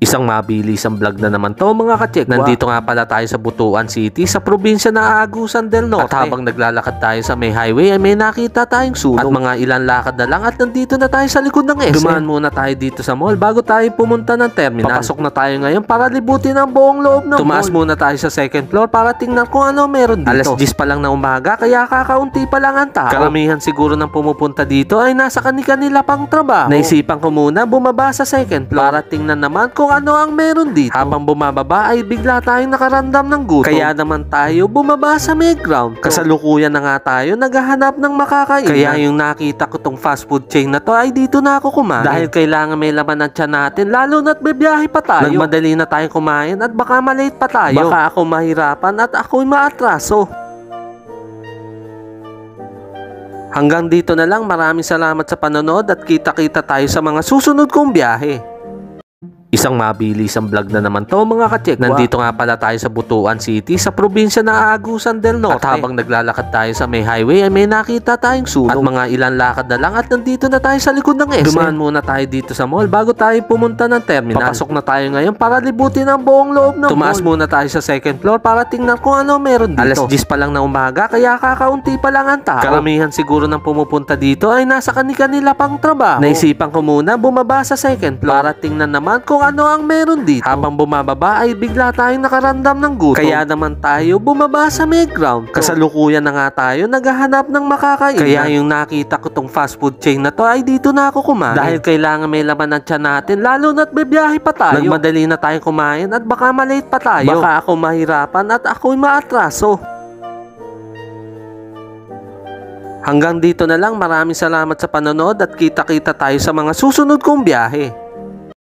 Isang mabilisang vlog na naman to mga ka-check. Nandito nga pala tayo sa Butuan City sa probinsya na Agusan del Norte. At habang naglalakad tayo sa may highway ay may nakita tayong sunog. At mga ilang lakad na lang at nandito na tayo sa likod ng SM. Dumaan muna tayo dito sa mall bago tayo pumunta ng terminal. Papasok na tayo ngayon para libutin ang buong loob ng Tumaas mall. Muna tayo sa second floor para tingnan kung ano meron dito. Alas 10 pa lang na umaga kaya kakaunti pa lang ang tao. Karamihan siguro ng pumupunta dito ay nasa kanila pang trabaho. Naisipan ko muna bumaba sa second floor para tingnan naman kung ano ang meron dito. Habang bumababa ay bigla tayong nakaramdam ng gutom. Kaya naman tayo bumaba sa may ground. Kasalukuyan na nga tayo naghahanap ng makakain. Kaya yung nakita ko tong fast food chain na to ay dito na ako kumain. Dahil kailangan may laman ang tiyan natin lalo na't bibiyahe pa tayo. Nagmadali na tayo kumain at baka malate pa tayo. Baka ako mahirapan at ako'y maatraso. Hanggang dito na lang, maraming salamat sa panonood at kita-kita tayo sa mga susunod kong biyahe. Isang mabilisang vlog na naman to mga ka-check. Nandito nga pala tayo sa Butuan City sa probinsya na Agusan del Norte. At habang naglalakad tayo sa may highway ay may nakita tayong sunog. At mga ilang lakad na lang at nandito na tayo sa likod ng SM. Dumaan muna tayo dito sa mall bago tayo pumunta ng terminal. Papasok na tayo ngayon para libutin ang buong loob ng Tumaas mall. Muna tayo sa second floor para tingnan kung ano meron dito. Alas 10 pa lang na umaga kaya kakaunti pa lang ang tao. Karamihan siguro ng pumupunta dito ay nasa kanila pang trabaho. Naisipan ko muna bumaba sa second floor para tingnan naman kung ano ang meron dito. Habang bumababa ay bigla tayong nakaramdam ng gutom. Kaya naman tayo bumaba sa may ground. Kasalukuyan na nga tayo naghahanap ng makakain. Kaya yung nakita ko tong fast food chain na to ay dito na ako kumain. Dahil kailangan may laman ang tiyan natin lalo na't bibiyahe pa tayo. Nagmadali na tayo kumain at baka malate pa tayo. Baka ako mahirapan at ako'y maatraso. Hanggang dito na lang, maraming salamat sa panonood at kita-kita tayo sa mga susunod kong biyahe.